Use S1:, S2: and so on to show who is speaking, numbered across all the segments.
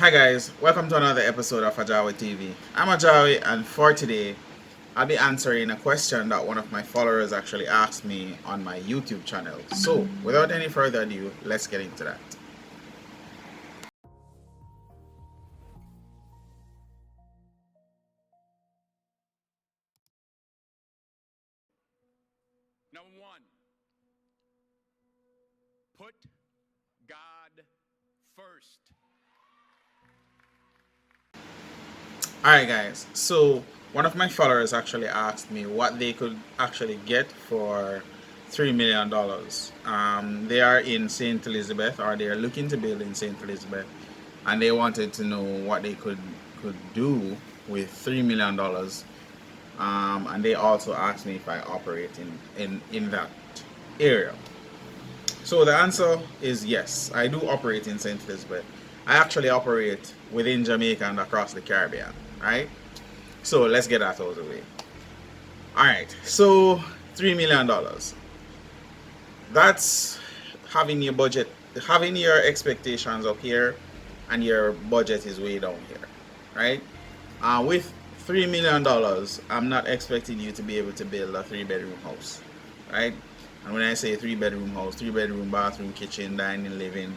S1: Hi guys, welcome to another episode of AJAWI TV. I'm AJAWI, and for today I'll be answering a question that one of my followers actually asked me on my YouTube channel. So without any further ado, let's get into that.
S2: Number one, put God first.
S1: Alright guys, so one of my followers actually asked me what they could actually get for $3 million. They are in St. Elizabeth, or they are looking to build in St. Elizabeth, and they wanted to know what they could do with $3 million. And they also asked me if I operate in that area. So the answer is yes, I do operate in St. Elizabeth. I actually operate within Jamaica and across the Caribbean, right? So let's get that out of the way. Alright, so $3 million. That's having your budget, having your expectations up here, and your budget is way down here, right? With $3 million, I'm not expecting you to be able to build a 3-bedroom house, right? And when I say 3-bedroom house, 3-bedroom, bathroom, kitchen, dining, living,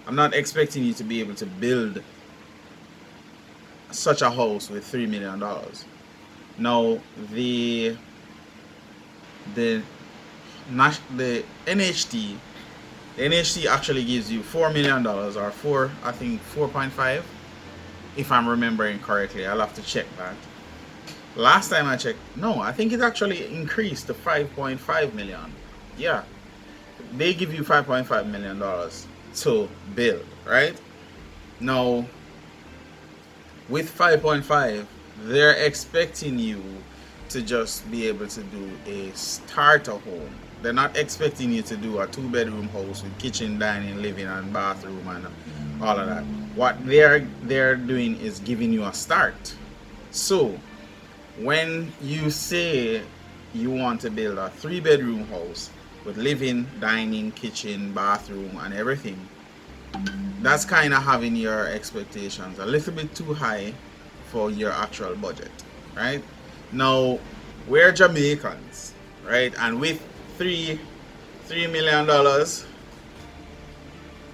S1: I'm not expecting you to be able to build such a house with $3 million. Now the the NHT the NHT actually gives you $4 million, or 4.5, if I'm remembering correctly. I'll have to check that. Last time I checked, no, I think it actually increased to 5.5 million. Yeah, they give you $5.5 million to build, right? Now, with 5.5, they're expecting you to just be able to do a starter home. They're not expecting you to do a 2-bedroom house with kitchen, dining, living, and bathroom and all of that. What they're doing is giving you a start. So when you say you want to build a 3-bedroom house with living, dining, kitchen, bathroom, and everything, that's kind of having your expectations a little bit too high for your actual budget, right? Now, we're Jamaicans, right? And with $3 million,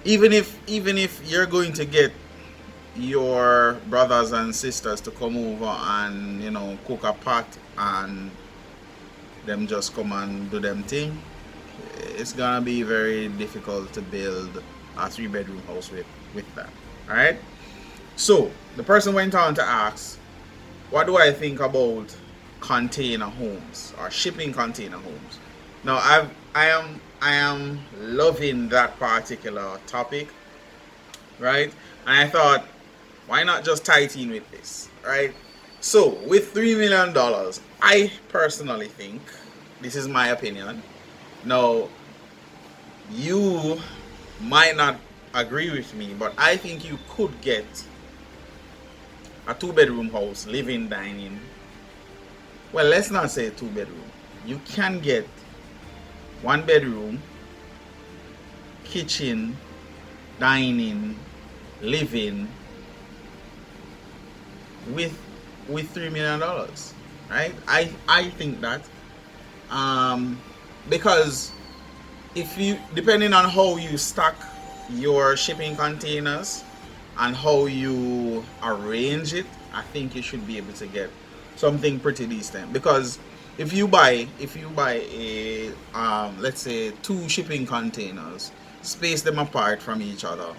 S1: even if you're going to get your brothers and sisters to come over and cook a pot and them just come and do them thing, it's gonna be very difficult to build a 3-bedroom house with that. All right. So the person went on to ask, what do I think about container homes or shipping container homes? Now I am loving that particular topic, right? And I thought, why not just tie it in with this, right? So with $3 million, I personally think, this is my opinion. Now, you might not agree with me, but I think you could get a 2-bedroom house, living, dining. Well, let's not say 2-bedroom. You can get 1-bedroom, kitchen, dining, living with $3 million, right? I think that, because if you, depending on how you stack your shipping containers and how you arrange it, I think you should be able to get something pretty decent. Because if you buy a let's say 2 shipping containers, space them apart from each other,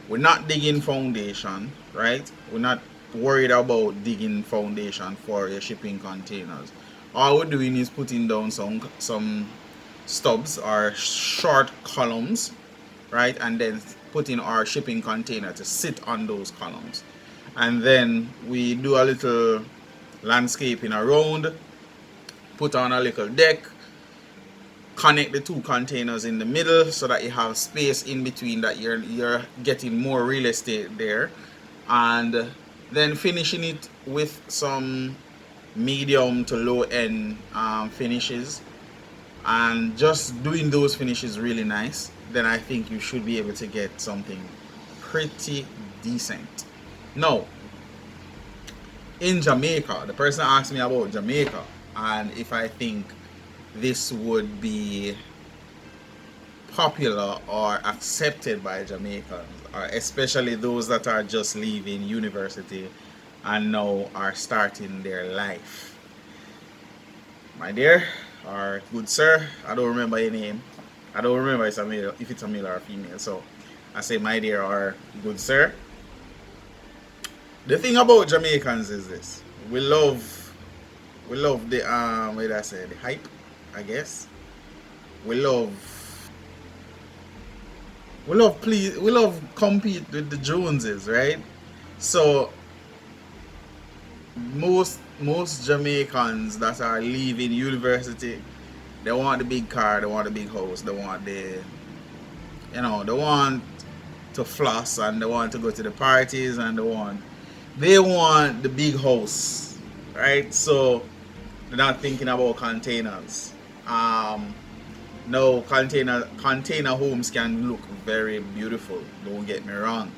S1: we're not digging foundation, right? We're not worried about digging foundation for your shipping containers. All we're doing is putting down some stubs or short columns, right? And then putting our shipping container to sit on those columns. And then we do a little landscaping around, put on a little deck, connect the 2 containers in the middle so that you have space in between, that you're getting more real estate there, and then finishing it with some medium to low end finishes, and just doing those finishes really nice. Then I think you should be able to get something pretty decent, No, in Jamaica, the person asked me about Jamaica and if I think this would be popular or accepted by Jamaicans, or especially those that are just leaving university and now are starting their life. My dear, or good sir, I don't remember your name. I don't remember if it's a male or a female. So I say my dear or good sir. The thing about Jamaicans is this: we love the what did I say, the hype, I guess. We love we love compete with the Joneses, right? So most Jamaicans that are leaving university, they want the big car, they want the big house, they want they want to floss and they want to go to the parties and they want the big house, right? So they're not thinking about containers. Um, no, container homes can look very beautiful. Don't get me wrong.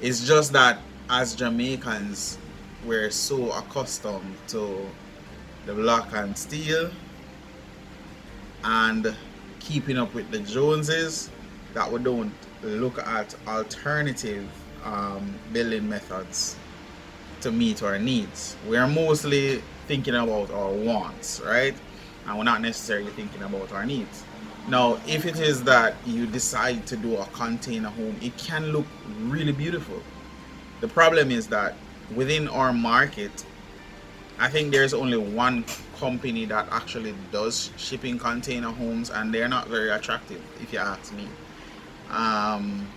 S1: It's just that as Jamaicans, we're so accustomed to the block and steel and keeping up with the Joneses that we don't look at alternative building methods to meet our needs. We are mostly thinking about our wants, right? And we're not necessarily thinking about our needs. Now, if it is that you decide to do a container home, it can look really beautiful. The problem is that within our market, I think there's only one company that actually does shipping container homes, and they're not very attractive, if you ask me. Um,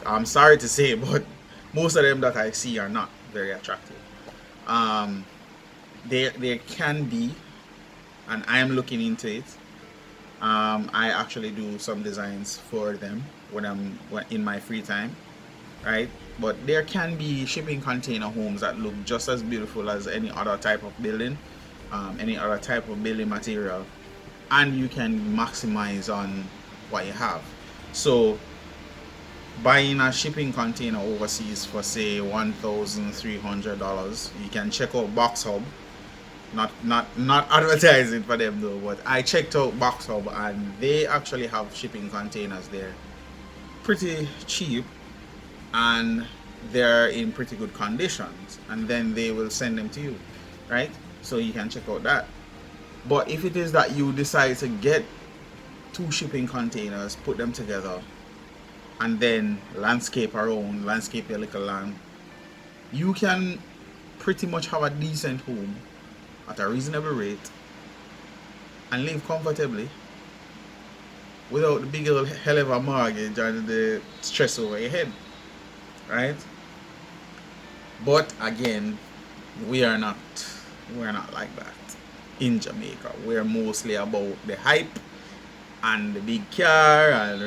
S1: I'm sorry to say, but most of them that I see are not very attractive. Um, there can be, and I am looking into it. I actually do some designs for them when in my free time, right? But there can be shipping container homes that look just as beautiful as any other type of building, any other type of building material, and you can maximize on what you have. So buying a shipping container overseas for say $1,300, you can check out Box Hub. Not advertising for them though, but I checked out Box Hub and they actually have shipping containers there, pretty cheap, and they're in pretty good conditions, and then they will send them to you, right? So you can check out that. But if it is that you decide to get two shipping containers, put them together, and then landscape your little land, you can pretty much have a decent home at a reasonable rate and live comfortably without the big old hell of a mortgage and the stress over your head, right? But again, we are not like that in Jamaica. We're mostly about the hype and the big car and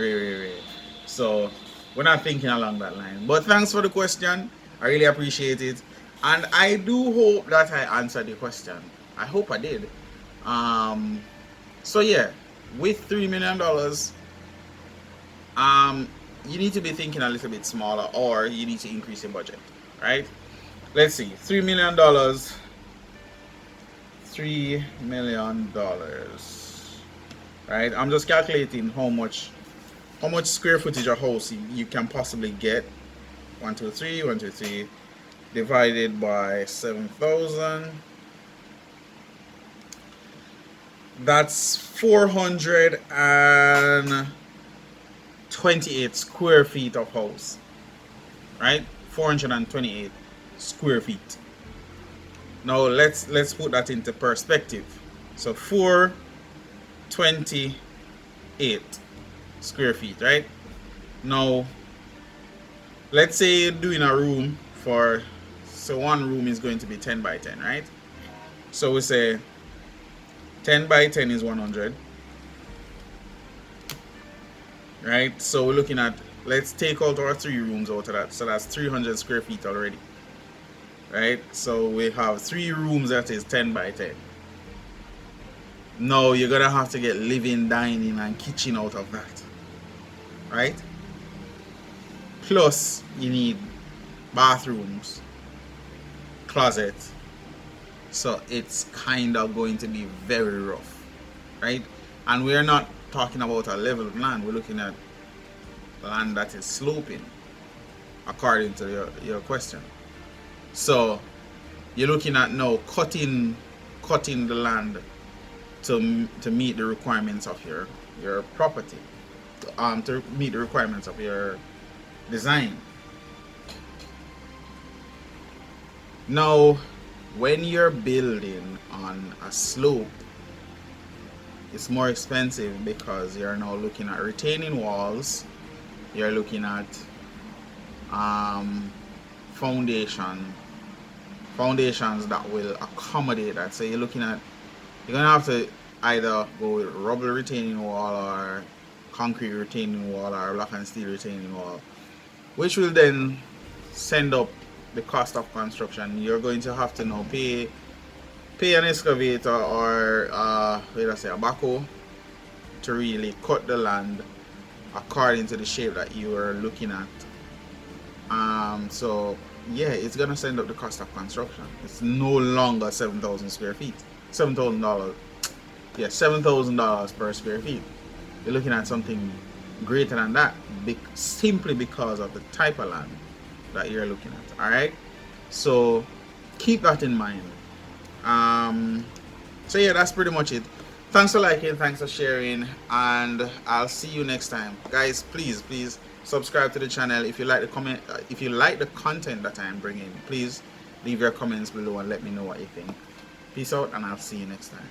S1: so we're not thinking along that line. But thanks for the question. I really appreciate it. And I do hope that I answered the question. I hope I did. So yeah, with $3 million, you need to be thinking a little bit smaller, or you need to increase your budget, right? Let's see, $3 million, $3 million, right? I'm just calculating how much square footage a house you can possibly get. 123 divided by 7,000. That's 428 square feet of house, right? 428 square feet. Now let's put that into perspective. So 428 square feet, right? Now let's say you're doing a room so one room is going to be 10 by 10, right? So we say 10 by 10 is 100, right? So we're looking at, let's take out our 3 rooms out of that, so that's 300 square feet already, right? So we have 3 rooms that is 10 by 10. Now you're gonna have to get living, dining, and kitchen out of that, right? Plus you need bathrooms, closet. So it's kind of going to be very rough, right? And we're not talking about a level of land. We're looking at land that is sloping, according to your question. So you're looking at now cutting the land to meet the requirements of your property, to meet the requirements of your design. Now, when you're building on a slope, it's more expensive because you're now looking at retaining walls, you're looking at foundations that will accommodate that. So you're gonna have to either go with rubble retaining wall or concrete retaining wall or block and steel retaining wall, which will then send up the cost of construction. You're going to have to now pay an excavator or a backhoe to really cut the land according to the shape that you are looking at. So yeah, it's gonna send up the cost of construction. It's no longer 7,000 square feet. $7,000. Yeah, $7,000 per square feet. You're looking at something greater than that, simply because of the type of land that you're looking at. All right, so keep that in mind. So yeah, that's pretty much it. Thanks for liking, thanks for sharing, and I'll see you next time, guys. Please subscribe to the channel. If you like the content that I'm bringing, please leave your comments below and let me know what you think. Peace out, and I'll see you next time.